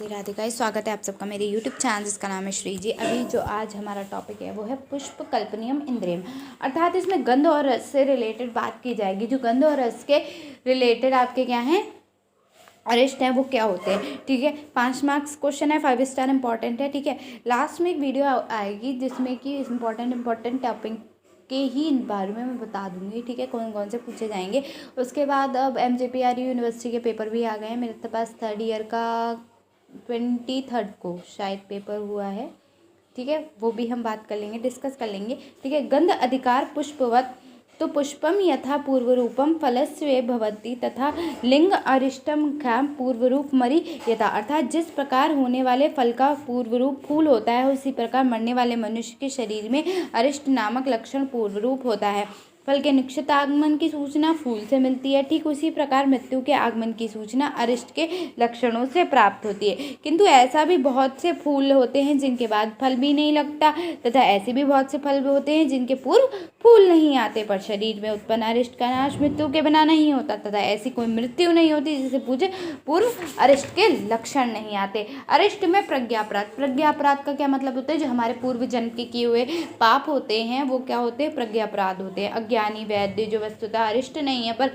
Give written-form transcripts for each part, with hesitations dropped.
Radhe guys, स्वागत है आप सबका मेरे यूट्यूब चैनल जिसका नाम है श्री जी। अभी जो आज हमारा टॉपिक है वो है पुष्प कल्पनियम इंद्रियम, अर्थात इसमें गंध और रस से रिलेटेड बात की जाएगी। जो गंध और रस के रिलेटेड आपके क्या हैं, अरिष्ट हैं, वो क्या होते हैं। ठीक है, 5 मार्क्स क्वेश्चन है, 5 स्टार इंपॉर्टेंट है। ठीक है, लास्ट में एक वीडियो आएगी जिसमें कि इम्पॉर्टेंट टॉपिक के ही बारे में मैं बता दूंगी। ठीक है, कौन कौन से पूछे जाएंगे। उसके बाद अब MJPRU यूनिवर्सिटी के पेपर भी आ गए हैं मेरे पास। 3rd ईयर का 23 को शायद पेपर हुआ है। ठीक है, वो भी हम बात कर लेंगे, डिस्कस कर लेंगे। ठीक है, गंध अधिकार पुष्पवत तो पुष्पम यथा पूर्वरूपम फलस्वे भवति तथा लिंग अरिष्टम ख्याम पूर्वरूप मरी यथा, अर्थात जिस प्रकार होने वाले फल का पूर्वरूप फूल होता है उसी प्रकार मरने वाले मनुष्य के शरीर में अरिष्ट नामक लक्षण पूर्वरूप होता है। फल के निश्चित आगमन की सूचना फूल से मिलती है, ठीक उसी प्रकार मृत्यु के आगमन की सूचना अरिष्ट के लक्षणों से प्राप्त होती है। किंतु ऐसा भी बहुत से फूल होते हैं जिनके बाद फल भी नहीं लगता, तथा ऐसे भी बहुत से फल होते हैं जिनके पूर्व फूल नहीं आते, पर शरीर में उत्पन्न अरिष्ट का नाश मृत्यु के बिना नहीं होता, तथा ऐसी कोई मृत्यु नहीं होती जिसे पूछे पूर्व अरिष्ट के लक्षण नहीं आते। अरिष्ट में प्रज्ञापराध का क्या मतलब होता है, जो हमारे पूर्व जन्म के किए हुए पाप होते हैं वो क्या होते हैं, प्रज्ञापराध होते हैं। अज्ञानी वैद्य जो वस्तुतः अरिष्ट नहीं है पर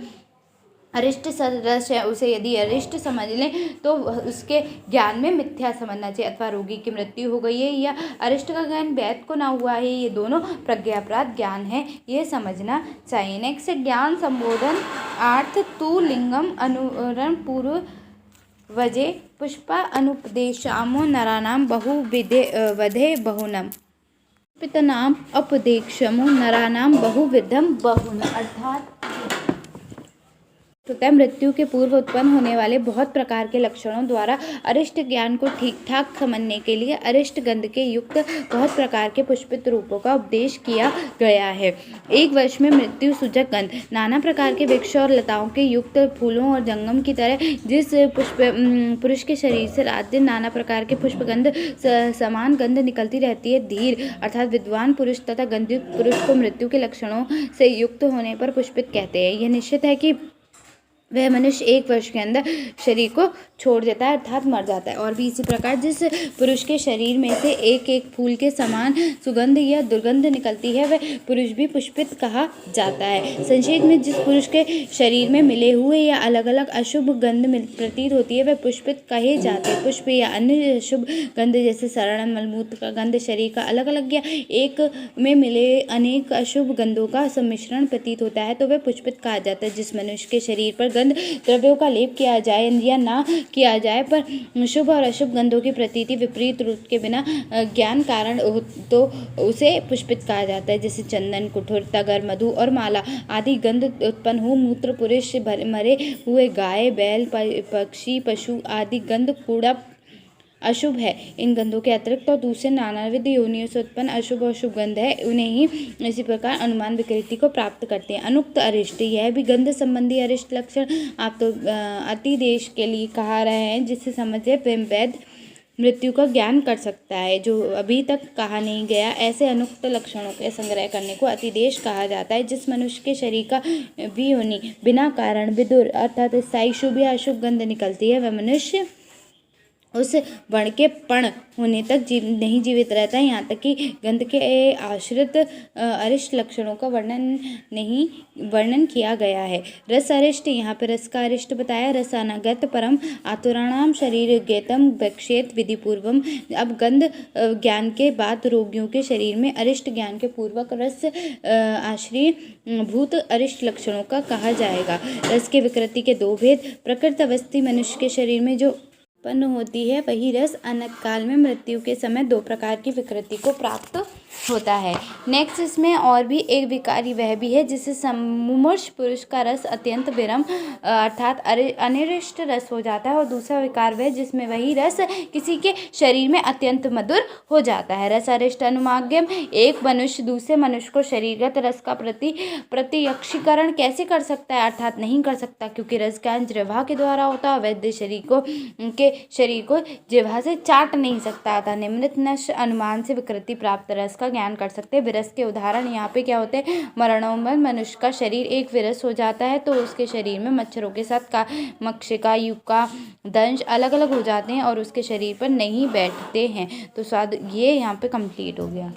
अरिष्ट सदृश है, उसे यदि अरिष्ट समझ लें तो उसके ज्ञान में मिथ्या समझना चाहिए। अथवा रोगी की मृत्यु हो गई है या अरिष्ट का ज्ञान वैद्य को ना हुआ है, ये दोनों प्रज्ञापराध ज्ञान है, ये समझना चाहिए। नेक्स्ट, ज्ञान संबोधन अर्थ तु लिंगम अनुरण पूर्व वजे पुष्पा अनुपदेशामो नरानाम बहुविधे वधे बहुनम पितनाम अपदेक्षमो नरानाम बहुविधम बहुन, अर्थात तथा मृत्यु के पूर्व उत्पन्न होने वाले बहुत प्रकार के लक्षणों द्वारा अरिष्ट ज्ञान को ठीक ठाक समझने के लिए अरिष्ट गंध के युक्त बहुत प्रकार के पुष्पित रूपों का उपदेश किया गया है। एक वर्ष में मृत्यु सूचक गंध नाना प्रकार के वृक्ष और लताओं के युक्त फूलों और जंगम की तरह जिस पुरुष के शरीर से रात दिन नाना प्रकार के पुष्पगंध समान गंध निकलती रहती है। धीर अर्थात विद्वान पुरुष तथा गंधयुक्त पुरुष को मृत्यु के लक्षणों से युक्त होने पर पुष्पित कहते हैं। यह निश्चित है कि वह मनुष्य 1 वर्ष के अंदर शरीर को छोड़ देता है, अर्थात मर जाता है। और भी इसी प्रकार जिस पुरुष के शरीर में से एक एक फूल के समान सुगंध या दुर्गंध निकलती है वह पुरुष भी पुष्पित कहा जाता है। संक्षेप में, जिस पुरुष के शरीर में मिले हुए या अलग अलग अशुभ गंध प्रतीत होती है वह पुष्पित कहे जाते हैं। पुष्प या अन्य शुभ गंध जैसे सरण मलमूत्र का गंध शरीर का अलग अलग या एक में मिले अनेक अशुभ गंधों का सम्मिश्रण प्रतीत होता है तो वह पुष्पित कहा जाता है। जिस मनुष्य के शरीर पर द्रव्यों का लेप किया जाए या ना किया जाए पर शुभ और अशुभ गंधों की प्रतीति विपरीत रूप के बिना ज्ञान कारण हो तो उसे पुष्पित कहा जाता है। जैसे चंदन, कुठुर, तगर, मधु और माला आदि गंध उत्पन्न हो। मूत्र पुरुष, मरे हुए गाय, बैल, पक्षी, पशु आदि गंध कूड़ा अशुभ है। इन गंधों के अतिरिक्त और दूसरे नानाविध योनियों से उत्पन्न अशुभ और शुभ गंध है, उन्हें ही इसी प्रकार अनुमान विकृति को प्राप्त करते हैं। अनुक्त अरिष्ट, यह भी गंध संबंधी अरिष्ट लक्षण आप तो अतिदेश के लिए कहा रहे हैं, जिससे समझे वैद्य मृत्यु का ज्ञान कर सकता है। जो अभी तक कहा नहीं गया ऐसे अनुक्त लक्षणों के संग्रह करने को अतिदेश कहा जाता है। जिस मनुष्य के शरीर का भी योनि बिना कारण विदुर अर्थात स्थायी शुभ या अशुभ गंध निकलती है वह मनुष्य उस वर्ण के पण होने तक नहीं जीवित रहता है। यहाँ तक कि गंध के आश्रित अरिष्ट लक्षणों का वर्णन किया गया है। रस अरिष्ट, यहाँ पे रस का अरिष्ट बताया। रसानागत परम आतुराणाम शरीर ज्ञेतम वक्षेत विधि पूर्वम, अब गंध ज्ञान के बाद रोगियों के शरीर में अरिष्ट ज्ञान के पूर्वक रस आश्रय भूत अरिष्ट लक्षणों का कहा जाएगा। रस के विकृति के 2 भेद, प्रकृत अवस्थी मनुष्य के शरीर में जो उत्पन्न होती है वही रस अनंत काल में मृत्यु के समय 2 प्रकार की विकृति को प्राप्त होता है। नेक्स्ट, इसमें और भी एक विकारी वह भी है जिससे मुमूर्ष पुरुष का रस अत्यंत विरम अर्थात अनिष्ट रस हो जाता है। और दूसरा विकार वह जिसमें वही रस किसी के शरीर में अत्यंत मधुर हो जाता है। रस अरिष्ट अनुमाग्यम, एक मनुष्य दूसरे मनुष्य को शरीरगत रस का प्रत्यक्षीकरण कैसे कर सकता है, अर्थात नहीं कर सकता, क्योंकि रस ज्ञान जिह्वा के द्वारा होता है। वैद्य शरीर को के शरीर को जिह्वा से चाट नहीं सकता था। निम्नलिखित नश्य अनुमान से विकृति प्राप्त रस का ज्ञान कर सकते हैं। विरस के उदाहरण यहाँ पे क्या होते हैं, मरणोन्मत्त मनुष्य का शरीर एक विरस हो जाता है तो उसके शरीर में मच्छरों के साथ मक्षिका, युक्का, दंश अलग अलग हो जाते हैं और उसके शरीर पर नहीं बैठते हैं। तो स्वाद ये यहाँ पे कंप्लीट हो गया।